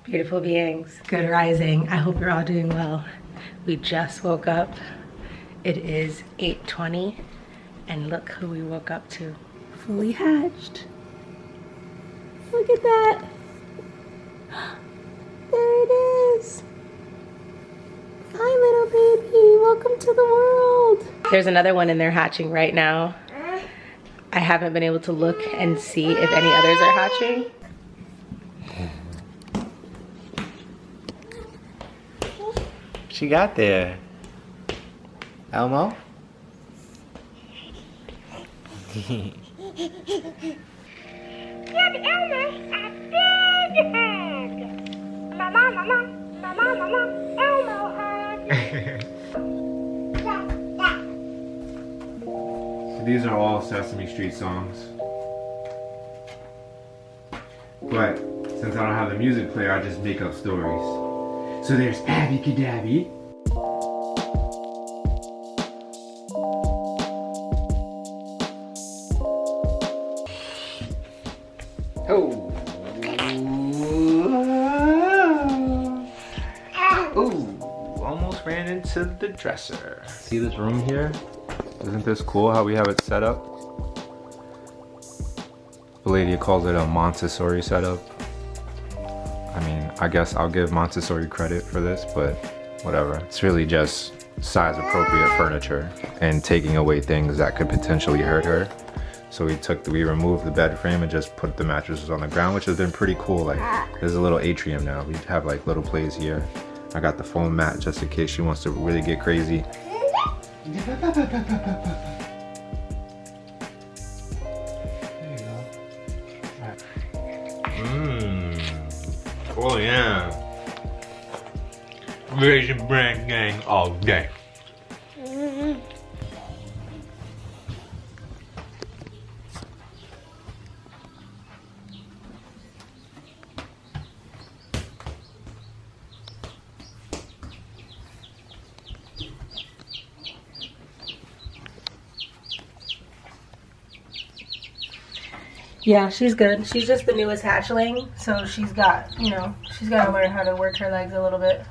Beautiful beings, good rising. I hope you're all doing well. We just woke up. It is 8:20 and look who we woke up to. Fully hatched. Look at that. There it is. Hi little baby, welcome to the world. There's another one in there hatching right now. I haven't been able to look and see if any others are hatching. She got there. Elmo? Give Elmo a big hug. Mama, mama, mama, mama, Elmo hug. So these are all Sesame Street songs. But since I don't have the music player, I just make up stories. So there's Abby Cadabby. Oh. Ooh, almost ran into the dresser. See this room here? Isn't this cool how we have it set up? Veladya calls it a Montessori setup. I mean, I guess I'll give Montessori credit for this, but whatever. It's really just size appropriate furniture and taking away things that could potentially hurt her. So we removed the bed frame and just put the mattresses on the ground, which has been pretty cool. Like, there's a little atrium now. We have like little plays here. I got the foam mat just in case she wants to really get crazy. There you go. Oh yeah. Raisin Bran gang all day. Yeah, she's good. She's just the newest hatchling, so she's got, you know, she's got to learn how to work her legs a little bit.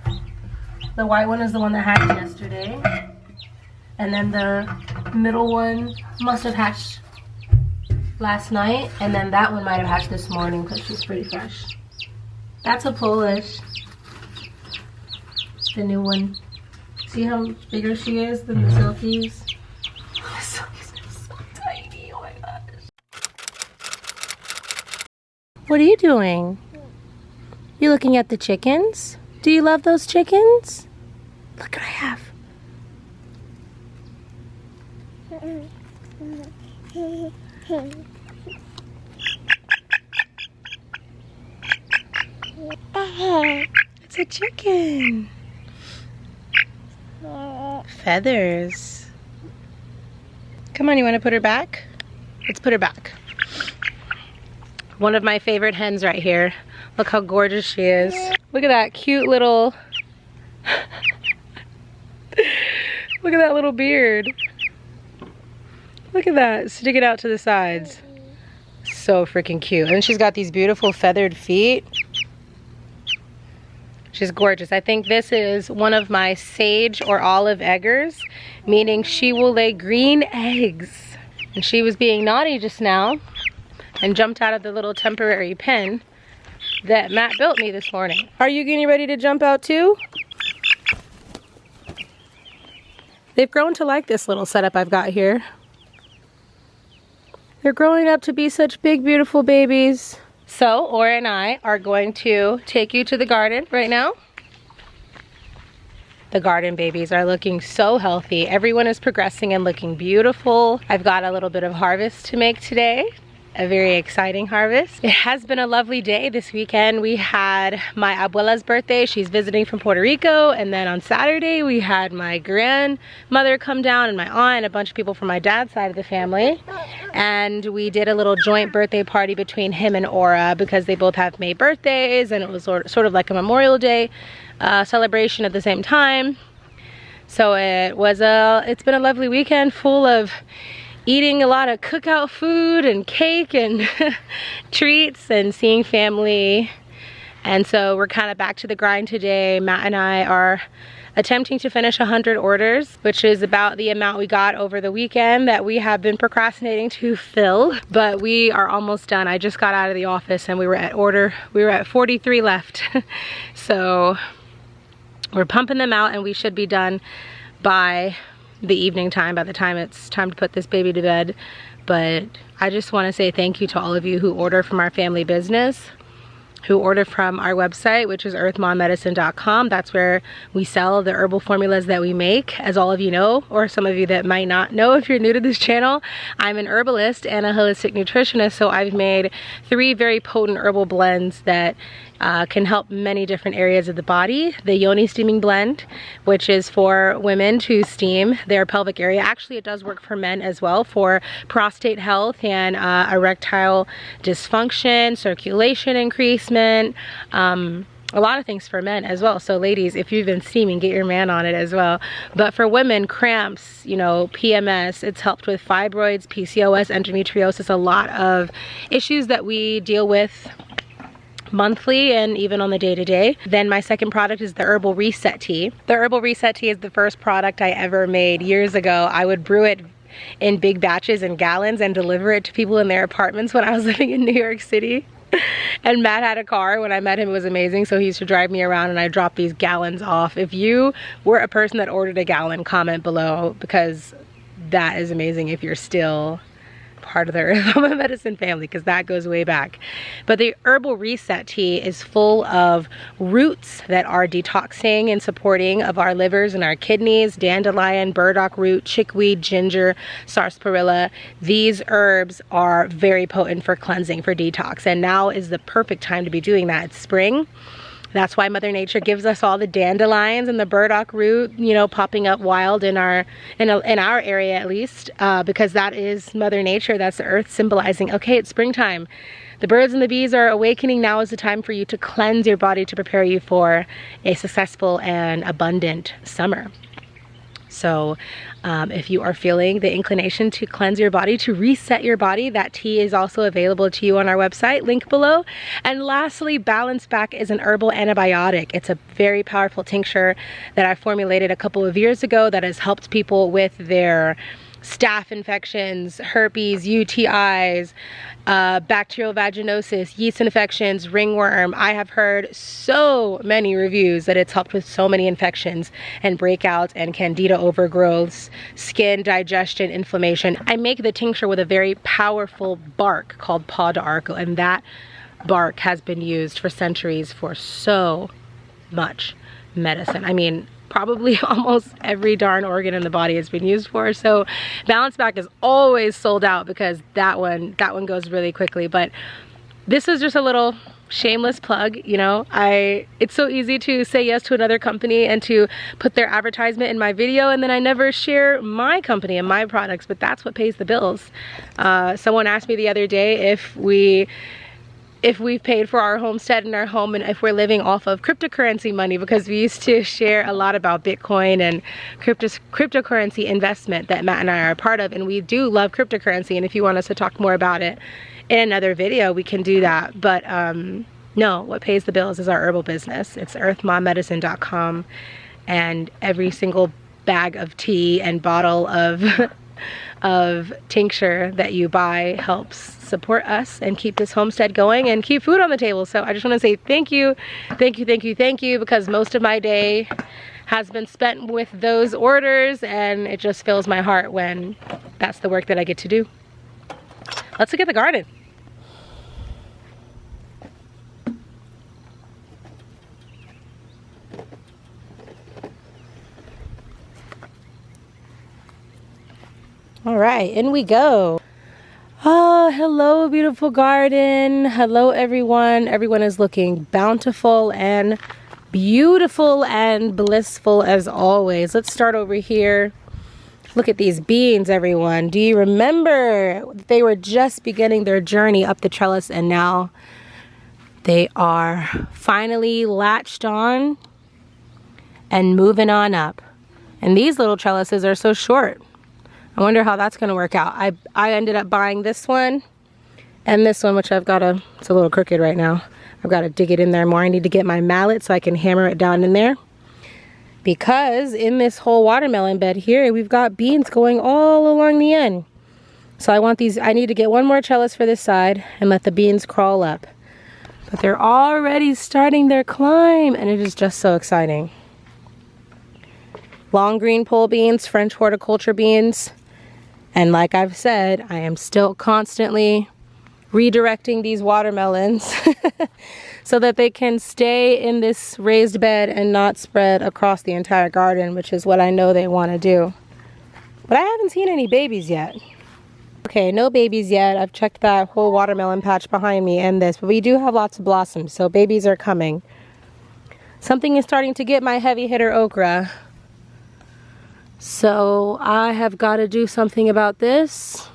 The white one is the one that hatched yesterday, and then the middle one must have hatched last night, and then that one might have hatched this morning because she's pretty fresh. That's a Polish. The new one. See how much bigger she is than the Silkies? The Silkies are so tiny, oh my gosh. What are you doing? You looking at the chickens? Do you love those chickens? Look what I have. It's a chicken. Feathers. Come on, you want to put her back? Let's put her back. One of my favorite hens right here. Look how gorgeous she is. Look at that cute little... Look at that little beard. Look at that, sticking out to the sides. So freaking cute. And she's got these beautiful feathered feet. She's gorgeous. I think this is one of my sage or olive eggers, meaning she will lay green eggs. And she was being naughty just now and jumped out of the little temporary pen that Matt built me this morning. Are you getting ready to jump out too? They've grown to like this little setup I've got here. They're growing up to be such big, beautiful babies. So, Aura and I are going to take you to the garden right now. The garden babies are looking so healthy. Everyone is progressing and looking beautiful. I've got a little bit of harvest to make today. A very exciting harvest. It has been a lovely day this weekend. We had my abuela's birthday. She's visiting from Puerto Rico. And then on Saturday, we had my grandmother come down and my aunt and a bunch of people from my dad's side of the family. And we did a little joint birthday party between him and Aura because they both have May birthdays, and it was sort of like a Memorial Day celebration at the same time. So it's been a lovely weekend full of eating a lot of cookout food and cake and treats and seeing family And so we're kind of back to the grind today. Matt and I are attempting to finish 100 orders, which is about the amount we got over the weekend that we have been procrastinating to fill, but we are almost done. I just got out of the office and we were at 43 left. So we're pumping them out and we should be done by the evening time, by the time it's time to put this baby to bed. But I just want to say thank you to all of you who order from our family business, who order from our website, which is earthmommedicine.com. That's where we sell the herbal formulas that we make. As all of you know, or some of you that might not know if you're new to this channel, I'm an herbalist and a holistic nutritionist. So I've made 3 very potent herbal blends that can help many different areas of the body. The Yoni Steaming Blend, which is for women to steam their pelvic area. Actually, it does work for men as well, for prostate health and erectile dysfunction, circulation increasement, a lot of things for men as well. So ladies, if you've been steaming, get your man on it as well. But for women, cramps, you know, PMS, it's helped with fibroids, PCOS, endometriosis, a lot of issues that we deal with monthly and even on the day-to-day. Then my second product is the Herbal Reset Tea. The Herbal Reset Tea is the first product I ever made years ago. I would brew it in big batches and gallons and deliver it to people in their apartments when I was living in New York City. And Matt had a car. When I met him, it was amazing. So he used to drive me around and I dropped these gallons off. If you were a person that ordered a gallon, comment below, because that is amazing if you're still part of the Earth Medicine family, because that goes way back. But the Herbal Reset Tea is full of roots that are detoxing and supporting of our livers and our kidneys: dandelion, burdock root, chickweed, ginger, sarsaparilla. These herbs are very potent for cleansing, for detox, and now is the perfect time to be doing that. It's spring. That's why Mother Nature gives us all the dandelions and the burdock root, you know, popping up wild in our area, at least, because that is Mother Nature. That's the earth symbolizing, okay, it's springtime. The birds and the bees are awakening. Now is the time for you to cleanse your body to prepare you for a successful and abundant summer. So if you are feeling the inclination to cleanse your body, to reset your body, that tea is also available to you on our website, link below. And lastly, Balance Back is an herbal antibiotic. It's a very powerful tincture that I formulated a couple of years ago that has helped people with their staph infections, herpes, UTIs, bacterial vaginosis, yeast infections, ringworm. I have heard so many reviews that it's helped with so many infections and breakouts and candida overgrowths, skin, digestion, inflammation. I make the tincture with a very powerful bark called Paw d'Arco, and that bark has been used for centuries for so much medicine. I mean, probably almost every darn organ in the body has been used for. So Balance Back is always sold out because that one goes really quickly. But this is just a little shameless plug, you know. It's so easy to say yes to another company and to put their advertisement in my video, and then I never share my company and my products, but that's what pays the bills. Someone asked me the other day if we've paid for our homestead and our home, and if we're living off of cryptocurrency money, because we used to share a lot about Bitcoin and cryptocurrency investment that Matt and I are a part of, and we do love cryptocurrency, and if you want us to talk more about it in another video, we can do that. But no, what pays the bills is our herbal business. It's earthmommedicine.com, and every single bag of tea and bottle of tincture that you buy helps support us and keep this homestead going and keep food on the table. So I just want to say thank you, because most of my day has been spent with those orders, and it just fills my heart when that's the work that I get to do. Let's look at the garden. All right, in we go. Oh, hello, beautiful garden. Hello, everyone. Everyone is looking bountiful and beautiful and blissful as always. Let's start over here. Look at these beans, everyone. Do you remember they were just beginning their journey up the trellis, and now they are finally latched on and moving on up. And these little trellises are so short. I wonder how that's going to work out. I ended up buying this one And this one, which it's a little crooked right now. I've got to dig it in there more. I need to get my mallet so I can hammer it down in there. Because in this whole watermelon bed here, we've got beans going all along the end. So I need to get one more trellis for this side and let the beans crawl up. But they're already starting their climb, and it is just so exciting. Long green pole beans, French horticulture beans. And like I've said, I am still constantly redirecting these watermelons so that they can stay in this raised bed and not spread across the entire garden, which is what I know they want to do. But I haven't seen any babies yet. Okay, no babies yet. I've checked that whole watermelon patch behind me and this, but we do have lots of blossoms, so babies are coming. Something is starting to get my heavy hitter okra. So I have got to do something about this.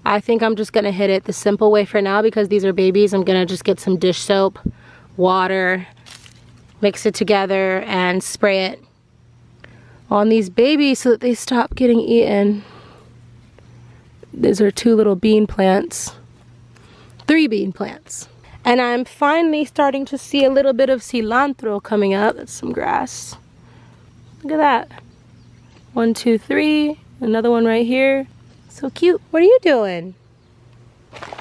I think I'm just going to hit it the simple way for now because these are babies. I'm going to just get some dish soap, water, mix it together and spray it on these babies so that they stop getting eaten. These are 2 little bean plants, 3 bean plants. And I'm finally starting to see a little bit of cilantro coming up. That's some grass. Look at that. 1, 2, 3. Another one right here. So cute. What are you doing?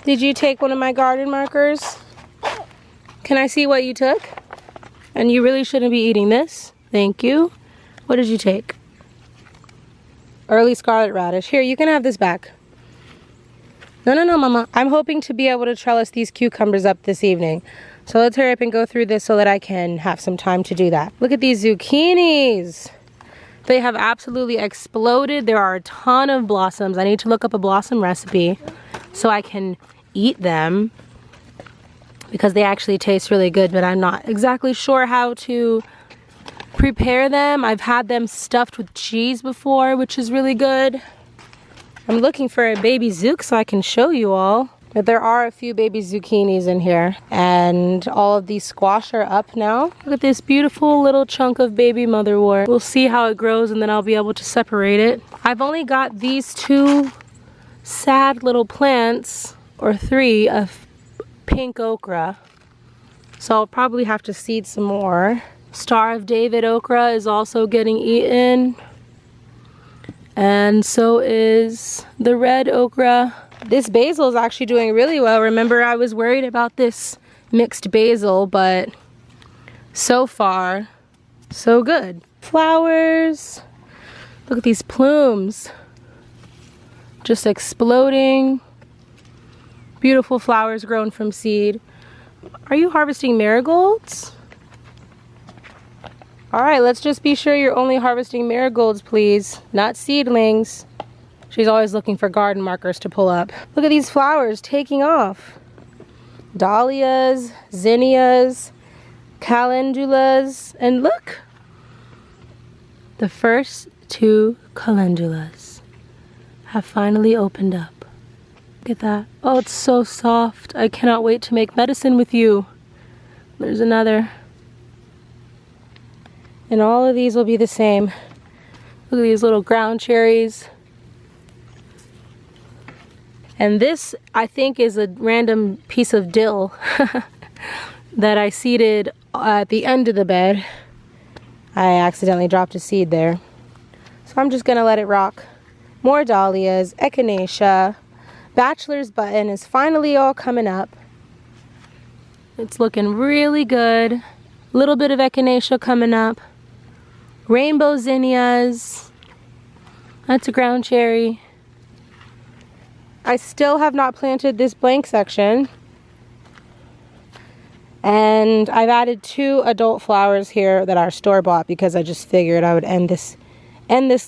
Did you take one of my garden markers? Can I see what you took? And you really shouldn't be eating this. Thank you. What did you take? Early scarlet radish. Here, you can have this back. No, Mama. I'm hoping to be able to trellis these cucumbers up this evening. So let's hurry up and go through this so that I can have some time to do that. Look at these zucchinis. They have absolutely exploded. There are a ton of blossoms. I need to look up a blossom recipe so I can eat them because they actually taste really good, but I'm not exactly sure how to prepare them. I've had them stuffed with cheese before, which is really good. I'm looking for a baby zook so I can show you all. But there are a few baby zucchinis in here. And all of these squash are up now. Look at this beautiful little chunk of baby motherwort. We'll see how it grows and then I'll be able to separate it. I've only got these 2 sad little plants, or 3, of pink okra. So I'll probably have to seed some more. Star of David okra is also getting eaten. And so is the red okra. This basil is actually doing really well. Remember, I was worried about this mixed basil, but so far, so good. Flowers. Look at these plumes. Just exploding. Beautiful flowers grown from seed. Are you harvesting marigolds? All right, let's just be sure you're only harvesting marigolds, please. Not seedlings. She's always looking for garden markers to pull up. Look at these flowers taking off. Dahlias, zinnias, calendulas, and look! The first 2 calendulas have finally opened up. Look at that. Oh, it's so soft. I cannot wait to make medicine with you. There's another. And all of these will be the same. Look at these little ground cherries. And this, I think, is a random piece of dill that I seeded at the end of the bed. I accidentally dropped a seed there. So I'm just gonna let it rock. More dahlias, echinacea. Bachelor's button is finally all coming up. It's looking really good. A little bit of echinacea coming up. Rainbow zinnias. That's a ground cherry. I still have not planted this blank section. And I've added 2 adult flowers here that are store-bought because I just figured I would end this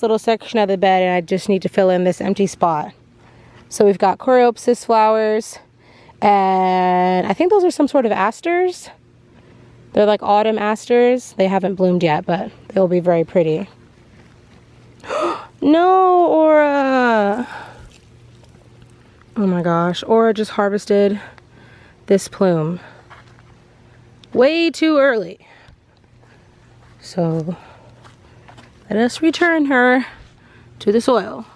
little section of the bed and I just need to fill in this empty spot. So we've got coreopsis flowers, and I think those are some sort of asters. They're like autumn asters. They haven't bloomed yet, but they'll be very pretty. No, Aura! Oh my gosh, Aura just harvested this plume way too early. So let us return her to the soil.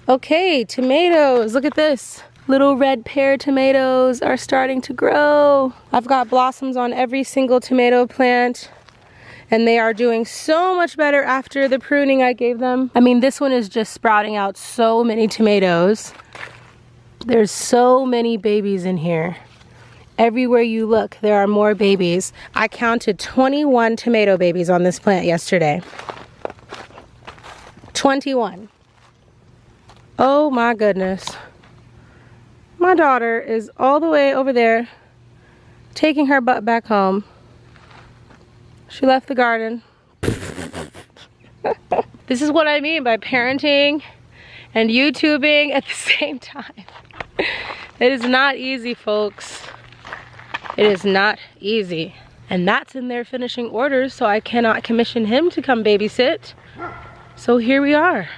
Okay, tomatoes, look at this. Little red pear tomatoes are starting to grow. I've got blossoms on every single tomato plant, and they are doing so much better after the pruning I gave them. I mean, this one is just sprouting out so many tomatoes. There's so many babies in here. Everywhere you look, there are more babies. I counted 21 tomato babies on this plant yesterday. 21. Oh my goodness. My daughter is all the way over there taking her butt back home. She left the garden. This is what I mean by parenting and YouTubing at the same time. It is not easy, folks. It is not easy. And that's in their finishing orders, so I cannot commission him to come babysit. So here we are.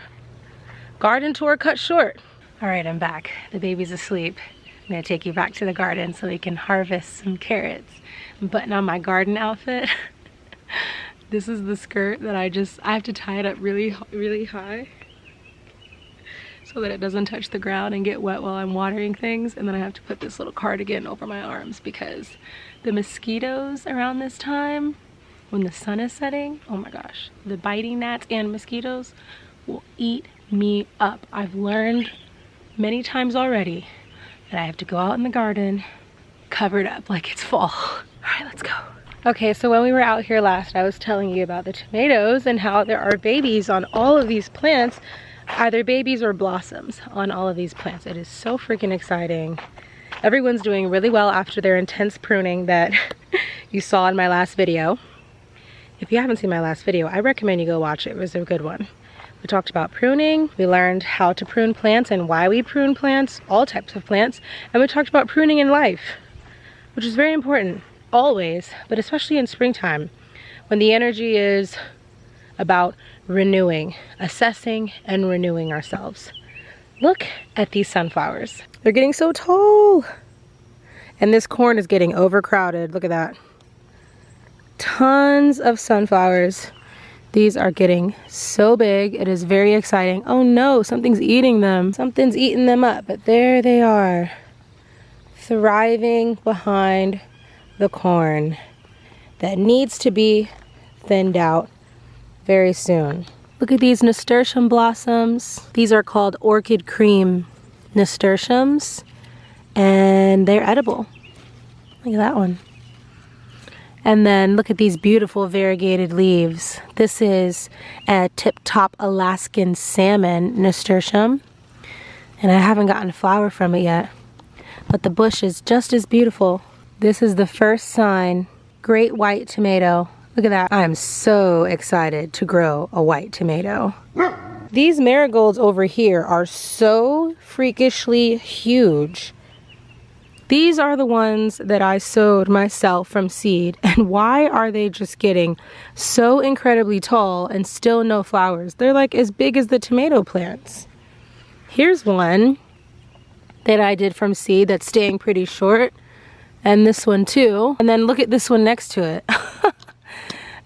Garden tour cut short. All right, I'm back. The baby's asleep. I'm gonna take you back to the garden so we can harvest some carrots. I'm putting on my garden outfit. This is the skirt that I have to tie it up really, really high so that it doesn't touch the ground and get wet while I'm watering things. And then I have to put this little cardigan over my arms because the mosquitoes around this time, when the sun is setting, oh my gosh, the biting gnats and mosquitoes will eat me up. I've learned many times already that I have to go out in the garden covered up like it's fall. All right, let's go. Okay, so when we were out here last, I was telling you about the tomatoes and how there are babies on all of these plants, either babies or blossoms on all of these plants. It is so freaking exciting. Everyone's doing really well after their intense pruning that you saw in my last video. If you haven't seen my last video, I recommend you go watch it. It was a good one. We talked about pruning, we learned how to prune plants and why we prune plants, all types of plants, and we talked about pruning in life, which is very important, always, but especially in springtime, when the energy is about renewing, assessing, and renewing ourselves. Look at these sunflowers. They're getting so tall. And this corn is getting overcrowded. Look at that. Tons of sunflowers. These are getting so big. It is very exciting. Oh no, something's eating them. Something's eating them up, but there they are, thriving behind the corn that needs to be thinned out very soon. Look at these nasturtium blossoms. These are called orchid cream nasturtiums, and they're edible. Look at that one. And then look at these beautiful variegated leaves. This is a tip-top Alaskan salmon nasturtium, and I haven't gotten a flower from it yet, but the bush is just as beautiful. This is the first sign, great white tomato. Look at that. I am so excited to grow a white tomato. These marigolds over here are so freakishly huge. These are the ones that I sowed myself from seed. And why are they just getting so incredibly tall and still no flowers? They're like as big as the tomato plants. Here's one that I did from seed that's staying pretty short. And this one too. And then look at this one next to it.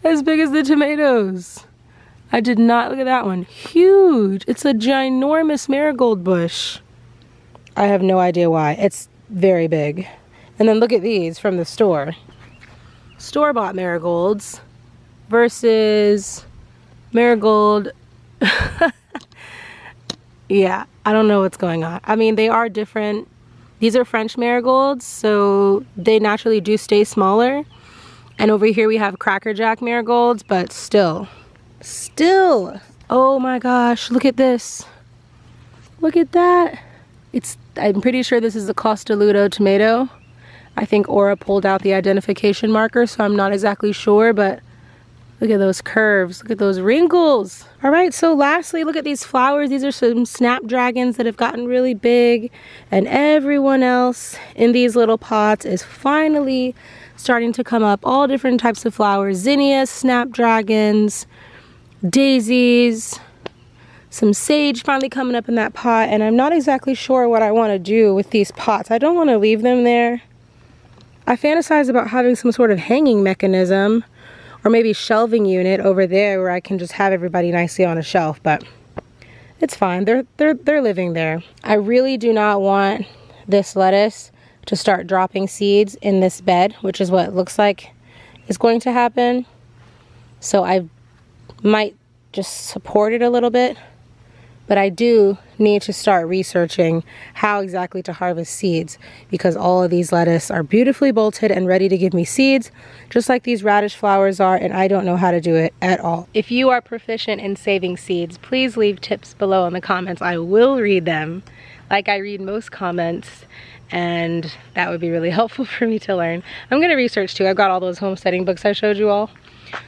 As big as the tomatoes. I did not, look at that one. Huge. It's a ginormous marigold bush. I have no idea why. It's very big. And then look at these from the store. Store-bought marigolds versus marigold. Yeah, I don't know what's going on. I mean, they are different. These are French marigolds, so they naturally do stay smaller. And over here we have Cracker Jack marigolds, but still. Oh my gosh, look at this. Look at that. I'm pretty sure this is a Costa Ludo tomato. I think Aura pulled out the identification marker, so I'm not exactly sure, but look at those curves. Look at those wrinkles. All right, so lastly, look at these flowers. These are some snapdragons that have gotten really big, and everyone else in these little pots is finally starting to come up. All different types of flowers. Zinnias, snapdragons, daisies, some sage finally coming up in that pot, and I'm not exactly sure what I want to do with these pots. I don't want to leave them there. I fantasize about having some sort of hanging mechanism or maybe shelving unit over there where I can just have everybody nicely on a shelf, but it's fine. They're living there. I really do not want this lettuce to start dropping seeds in this bed, which is what it looks like is going to happen. So I might just support it a little bit, but I do need to start researching how exactly to harvest seeds, because all of these lettuce are beautifully bolted and ready to give me seeds, just like these radish flowers are, and I don't know how to do it at all. If you are proficient in saving seeds, please leave tips below in the comments. I will read them, like I read most comments, and that would be really helpful for me to learn. I'm gonna research too. I've got all those homesteading books I showed you all,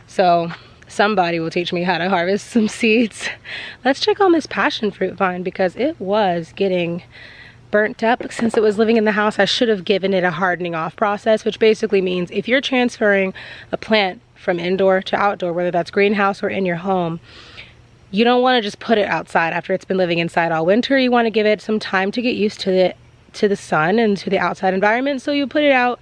so somebody will teach me how to harvest some seeds. Let's check on this passion fruit vine, because it was getting burnt up since it was living in the house. I should have given it a hardening off process, which basically means if you're transferring a plant from indoor to outdoor, whether that's greenhouse or in your home, you don't want to just put it outside after it's been living inside all winter. You want to give it some time to get used to the sun and to the outside environment. So you put it out,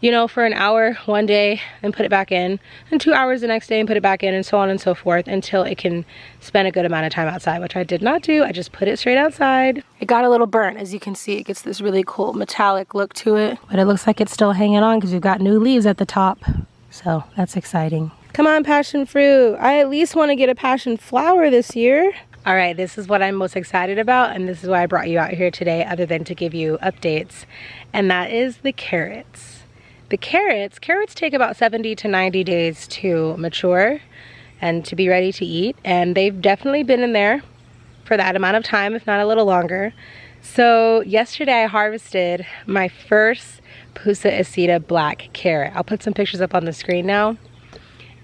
you know, for an hour one day and put it back in, and 2 hours the next day and put it back in, and so on and so forth until it can spend a good amount of time outside, which I did not do. I just put it straight outside. It got a little burnt. As you can see, it gets this really cool metallic look to it, but it looks like it's still hanging on because we've got new leaves at the top. So that's exciting. Come on, passion fruit. I at least want to get a passion flower this year. All right, this is what I'm most excited about, and this is why I brought you out here today, other than to give you updates, and that is the carrots. The carrots take about 70 to 90 days to mature and to be ready to eat, and they've definitely been in there for that amount of time, if not a little longer. So yesterday I harvested my first Pusa Acida black carrot. I'll put some pictures up on the screen now.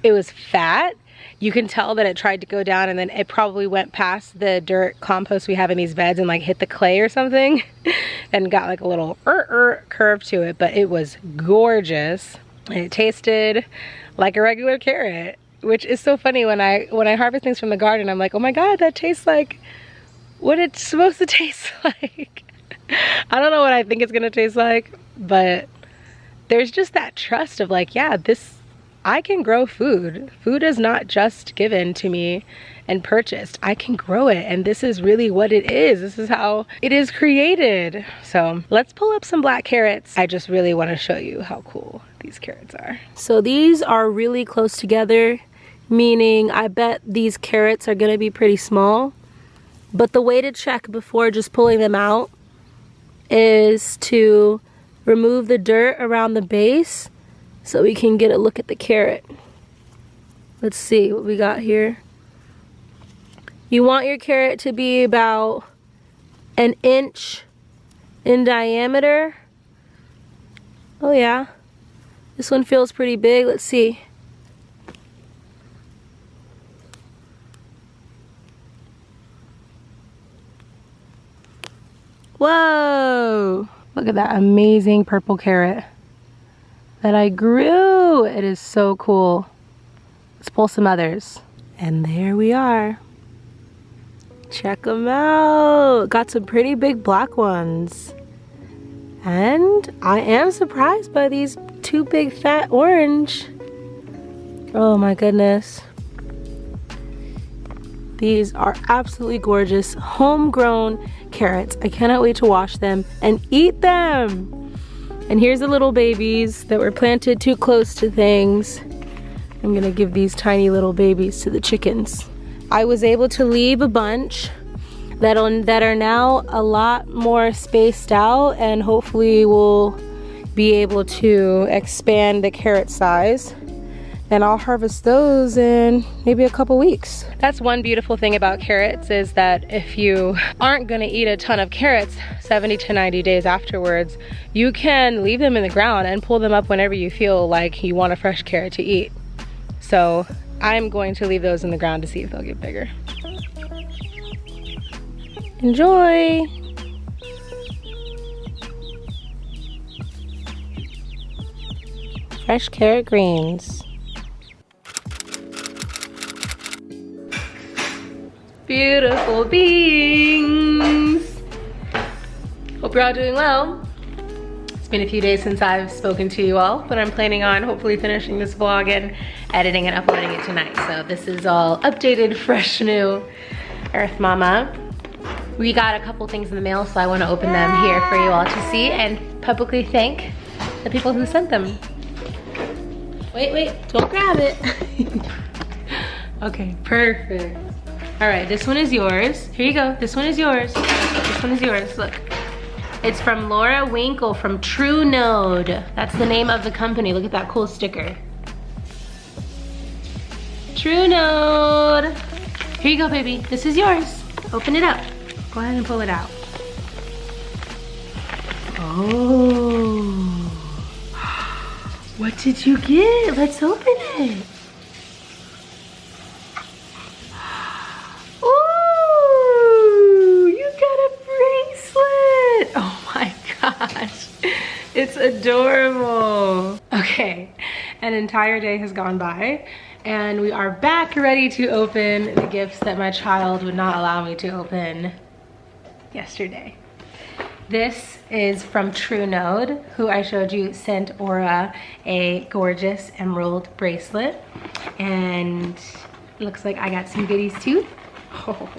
It was fat. You can tell that it tried to go down, and then it probably went past the dirt compost we have in these beds and like hit the clay or something and got like a little curve to it, but it was gorgeous. And it tasted like a regular carrot, which is so funny. When I harvest things from the garden, I'm like, oh my God, that tastes like what it's supposed to taste like. I don't know what I think it's gonna taste like, but there's just that trust of like, yeah, I can grow food. Food is not just given to me and purchased. I can grow it, and this is really what it is. This is how it is created. So let's pull up some black carrots. I just really want to show you how cool these carrots are. So these are really close together, meaning I bet these carrots are gonna be pretty small. But the way to check before just pulling them out is to remove the dirt around the base, so we can get a look at the carrot. Let's see what we got here. You want your carrot to be about 1 inch in diameter. Oh yeah, this one feels pretty big. Let's see. Whoa, look at that amazing purple carrot that I grew. It is so cool. Let's pull some others. And there we are. Check them out. Got some pretty big black ones. And I am surprised by these 2 big fat orange. Oh my goodness. These are absolutely gorgeous homegrown carrots. I cannot wait to wash them and eat them. And here's the little babies that were planted too close to things. I'm gonna give these tiny little babies to the chickens. I was able to leave a bunch that are now a lot more spaced out, and hopefully will be able to expand the carrot size. And I'll harvest those in maybe a couple weeks. That's one beautiful thing about carrots, is that if you aren't gonna eat a ton of carrots 70 to 90 days afterwards, you can leave them in the ground and pull them up whenever you feel like you want a fresh carrot to eat. So I'm going to leave those in the ground to see if they'll get bigger. Enjoy! Fresh carrot greens. Beautiful beings! Hope you're all doing well. It's been a few days since I've spoken to you all, but I'm planning on hopefully finishing this vlog and editing and uploading it tonight. So this is all updated, fresh, new. Earth Mama. We got a couple things in the mail, so I want to open them here for you all to see and publicly thank the people who sent them. Wait, don't grab it. Okay, perfect. All right, this one is yours. Here you go, this one is yours. This one is yours, look. It's from Laura Winkle from True Node. That's the name of the company. Look at that cool sticker. True Node. Here you go, baby. This is yours. Open it up. Go ahead and pull it out. Oh. What did you get? Let's open it. Ooh, you got a bracelet. Oh my gosh. It's adorable. Okay, an entire day has gone by and we are back ready to open the gifts that my child would not allow me to open yesterday. This is from True Node, who I showed you sent Aura a gorgeous emerald bracelet. And it looks like I got some goodies too. Oh.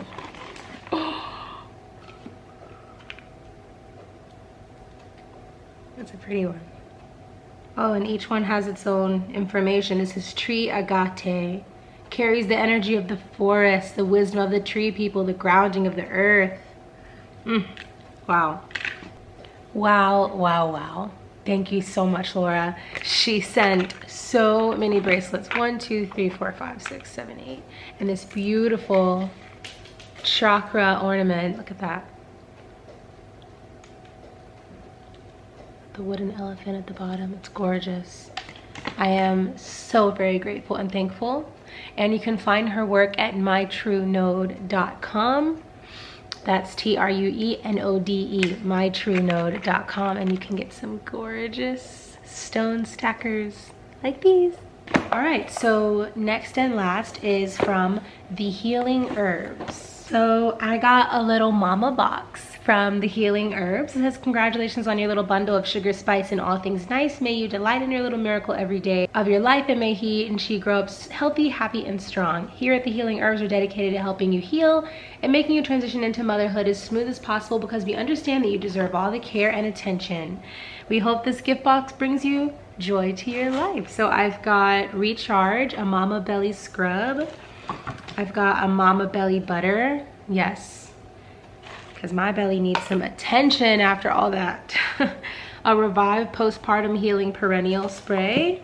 That's a pretty one. Oh, and each one has its own information. This is tree agate. Carries the energy of the forest, the wisdom of the tree people, the grounding of the earth. Wow. Wow, wow, wow. Thank you so much, Laura. She sent so many bracelets. 1, 2, 3, 4, 5, 6, 7, 8. And this beautiful chakra ornament. Look at that. The wooden elephant at the bottom. It's gorgeous. I am so very grateful and thankful. And you can find her work at mytruenode.com. That's TRUENODE, mytruenode.com, and you can get some gorgeous stone stackers like these. All right, so next and last is from The Healing Herbs. So I got a little mama box from The Healing Herbs. It says, congratulations on your little bundle of sugar, spice, and all things nice. May you delight in your little miracle every day of your life, and may he and she grow up healthy, happy, and strong. Here at The Healing Herbs, we're dedicated to helping you heal and making you transition into motherhood as smooth as possible, because we understand that you deserve all the care and attention. We hope this gift box brings you joy to your life. So I've got Recharge, a Mama Belly scrub. I've got a Mama Belly butter. Yes, because my belly needs some attention after all that. A Revive Postpartum Healing Perennial Spray.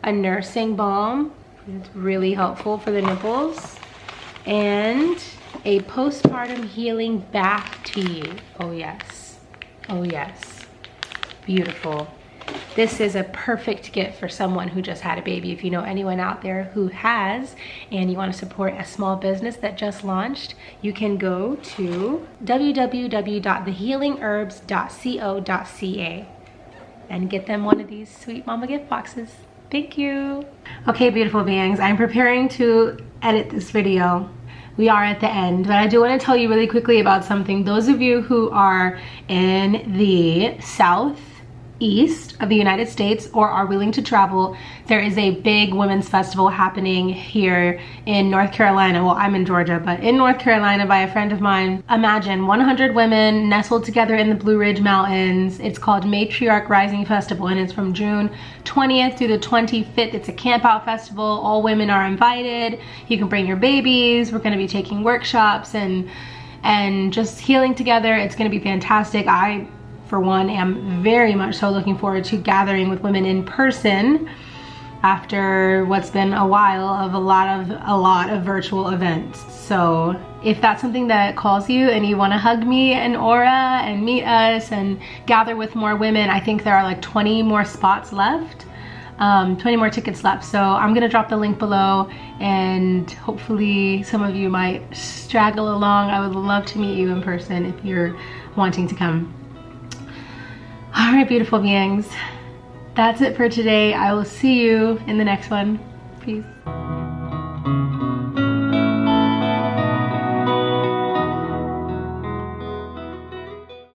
A Nursing Balm. It's really helpful for the nipples. And a Postpartum Healing Bath Tea. Oh yes. Oh yes. Beautiful. This is a perfect gift for someone who just had a baby. If you know anyone out there who has and you want to support a small business that just launched, you can go to www.thehealingherbs.co.ca and get them one of these sweet mama gift boxes. Thank you. Okay, beautiful beings, I'm preparing to edit this video. We are at the end, but I do want to tell you really quickly about something. Those of you who are in the southeast of the United States or are willing to travel, there is a big women's festival happening here in North Carolina. Well, I'm in Georgia, but in North Carolina by a friend of mine. Imagine 100 women nestled together in the Blue Ridge Mountains. It's called Matriarch Rising Festival, and it's from June 20th through the 25th. It's a camp out festival. All women are invited. You can bring your babies. We're going to be taking workshops and just healing together. It's going to be fantastic. I, for one, am very much so looking forward to gathering with women in person after what's been a while of a lot of virtual events. So if that's something that calls you and you want to hug me and Aura and meet us and gather with more women, I think there are like 20 more spots left, 20 more tickets left. So I'm gonna drop the link below and hopefully some of you might straggle along. I would love to meet you in person if you're wanting to come. All right, beautiful beings, that's it for today. I will see you in the next one. Peace.